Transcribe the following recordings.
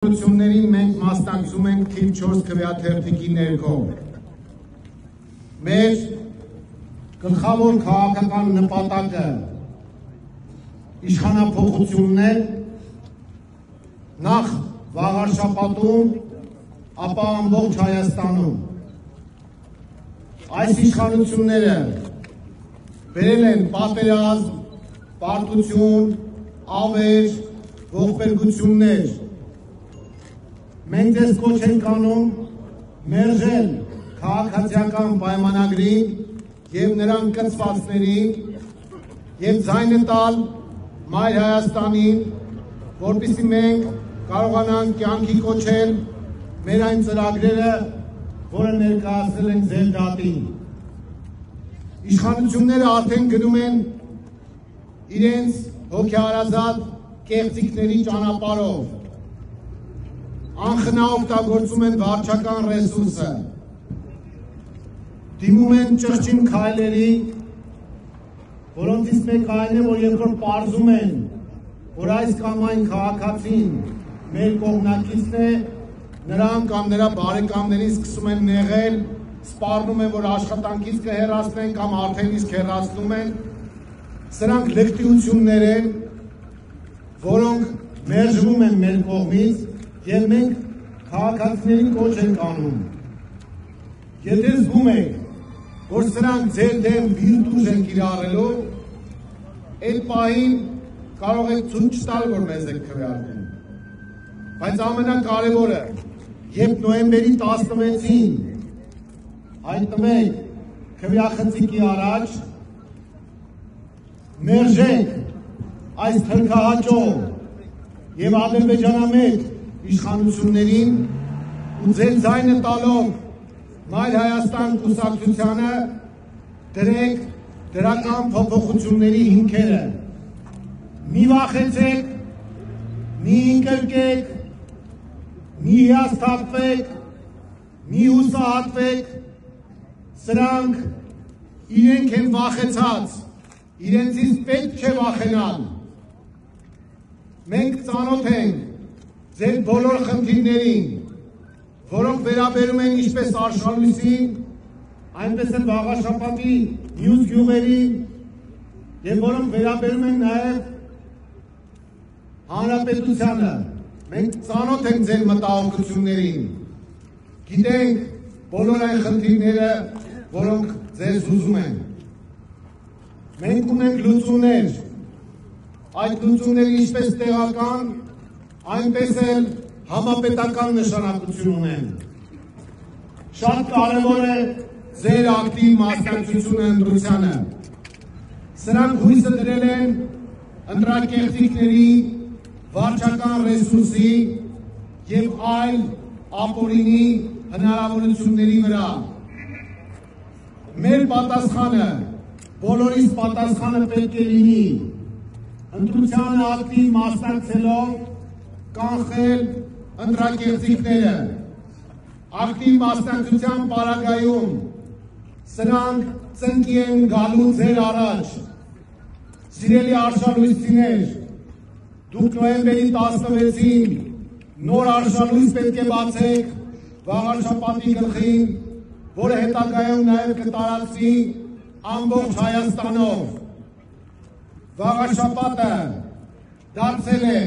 Ընտրություններին մենք մասնակցում ենք թիվ 4 քվեաթերթիկի ներքո։ Մեր գլխավոր քաղաքական նպատակը իշխանափոխությունն է, նախ Վաղարշապատում, ապա ամբողջ Հայաստանում։ Այս իշխանությունները բերել են պատերազմ, պարտություն, ավեր, ողբերգություններ։ Մենք ձեզ կոչ ենք անում մերժել քաղաքացիական պայմանագրին և նրան կցվածներին և ձայնը տալ Մայր Հայաստանին, որպեսզի մենք կարողանանք կյանքի կոչել մեր այն ծրագրերը, որը ներկայացրել ենք ձեր դատին։ Իշխանությունները արդեն գնում են իրենց հոգեհարազատ կեղծիքների ճանապարհով, անխնա օգտագործում են վարչական ռեսուրսը, դիմում են ճղճին քայլերի, որոնցից մեկը այն է, որ երբ որ պարզում են, որ այս կամ այն քաղաքացին մեր կողմնակիցն է, նրան կամ նրա բարեկամներին սկսում են նեղել, սպառնում են, որ աշխատանքից կհեռացնեն կամ արդեն իսկ հեռացնում են, սրանք լկտիություններ են, որոնք մերժվում են մեր կողմից և մենք քաղաքացիներին կոչ ենք անում։ Եթե զգում եք, որ սրանք ձեր դեմ վիրտուժ են կիրառելու, այդ պահին կարող եք ցույց տալ, որ մեզ եք քվեարկում։ Բայց ամենակարևորը, երբ նոյեմբերի 16-ին հայտնվեք քվեախցիկի առաջ, մերժեք այս թրքահաճող և ադրբեջանամետ իշխանություններին ու ձեր ձայնը տալով Մայր Հայաստան կուսակցությանը դրեք դրական փոփոխությունների հիմքերը։ Մի վախեցեք, մի ընկրկեք, մի հիասթափվեք, մի հուսահատվեք, սրանք իրենք են վախեցած, իրենցից պետք չէ վախենալ։ Մենք ծանոթ ենք ձեր բոլոր խնդիրներին, որոնք վերաբերում են ինչպես Արշալույսին, այնպես էլ Վաղարշապատի մյուս գյուղերին և որոնք վերաբերում են նաև հանրապետությանը։ Մենք ծանոթ ենք ձեր մտահոգություններին, գիտենք բոլոր այն խնդիրները, որոնք ձեզ հուզում են։ Մենք ունենք լուծումներ, այդ լուծումները ինչպես տեղական, այնպես էլ համապետական նշանակություն ունեն։ Շատ կարևոր է ձեր ակտիվ մասնակցությունը ընտրությանը։ Սրանք հույսը դրել են ընտրակեղծիքների, վարչական ռեսուրսի և այլ ապօրինի հնարավորությունների վրա։ Մեր պատասխանը, բոլորիս պատասխանը պետք է լինի ընտրությանը ակտիվ մասնակցելով կանխել ընտրակեղծիքները, ակտիվ մասնակցության պարագայում սրանք ծնկի են գալու ձեր առաջ։ Սիրելի արշալույսցիներ, դուք նոյեմբերի 16-ին նոր արշալույս պետք է բացեք Վաղարշապատի գլխին, որը հետագայում նաև կտարածվի ամբողջ Հայաստանով։ Վաղարշապատը դարձել է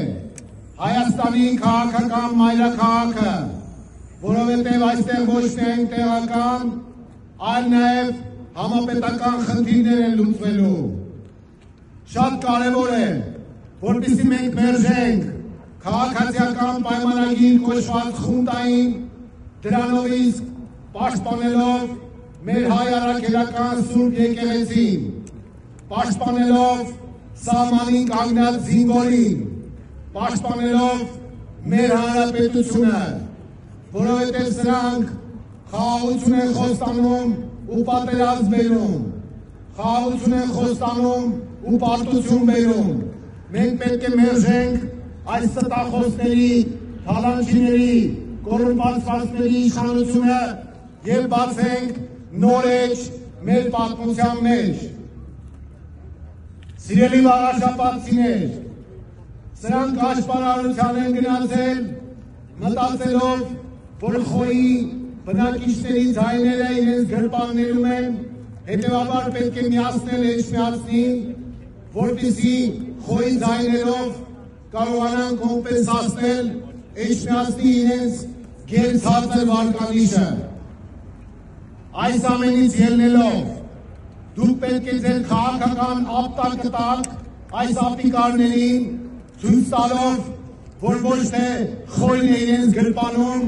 Հայաստանի քաղաքական մայրաքաղաքը, որովհետև այստեղ ոչ միայն տեղական, այլ նաև համապետական խնդիրներ են լուծվելու։ Շատ կարևոր է, որպեսզի մենք մերժենք քաղաքացիական պայմանագիր կոչված խունտային, դրանով իսկ պաշտպանելով մեր հայ առաքելական սուրբ եկեղեցին, պաշտպանելով սահմանին կանգնած զինվորին, պաշտպանելով մեր հանրապետությունը, որովհետև սրանք խաղաղություն են խոստանում ու պատերազմ բերում, խաղաղություն են խոստանում ու պարտություն բերում։ Մենք պետք է մերժենք այս ստախոսների, թալանչիների, կոռումպացվածների իշխանությունը և բացենք նոր էջ մեր պատմության մեջ։ Սիրելի Վաղարշապատցիներ, Սրանք աշխարհարության են գնացել մտածելով, որ խոյի բնակիչների ձայները իրենց գրպաններում են, հետևաբար պետք է միացնել Էջմիածնի, որպեսզի խոյի ձայներով կարողանան կոմպենսացնել Էջմիածնի իրենց գերցածր վարկանիշը։ Այս ամենից ելնելով, դուք պետք է ձեր քաղաքական ապտակը տաք այս ապիկարներին, ցույց տալով, որ ոչ թե խոյն է իրենց գրպանում,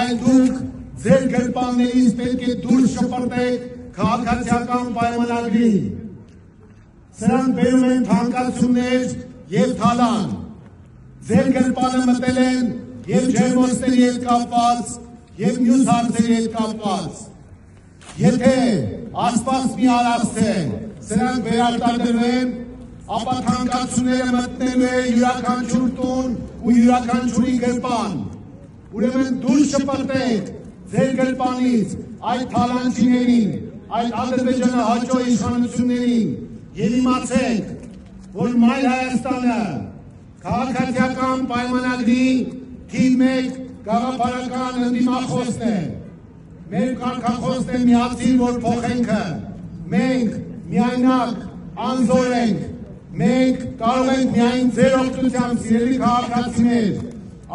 այլ դուք ձեր գրպաններից պետք է դուրս շպրտեք քաղաքացիական պայմանագրի։ Սրանք բերում են թանկացումներ և թալան։ Ձեր գրպանը մտել են և ջերմոցների հետ կապված, և մյուս հարցերի հետ կապված։ Եթե Աստված մի արարցե սրանք վերարտադրվեն, ապա թանկացումները մտնելու է յուրաքանչյուր տուն ու յուրաքանչյուրի գրպան։ Ուրեմն դուրս շպրտեք ձեր գրպանից այդ թալանչիներին, այդ ադրբեջանահաճո իշխանություններին և իմացեք, որ Մայր Հայաստանը քաղաքացիական պայմանագրի թիվ 1 գաղափարական ընդդիմախոսն է։ Մեր կարգախոսն է միացին, որ փոխենքը, մենք միայնակ անզոր ենք, մենք կարող ենք միայն ձեր օգնությամբ սիրելի քաղաքացիներ,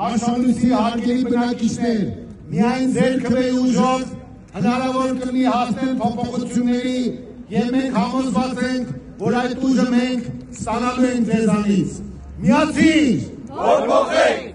Արշալույսի հարգելի բնակիչներ, միայն ձեր քվեի ուժով հնարավոր կլինի հասնել փոփոխությունների և մենք համոզված ենք, որ այդ ուժը մենք ստանալու ենք ձեզանից։ Միացիր, որ փոխենք։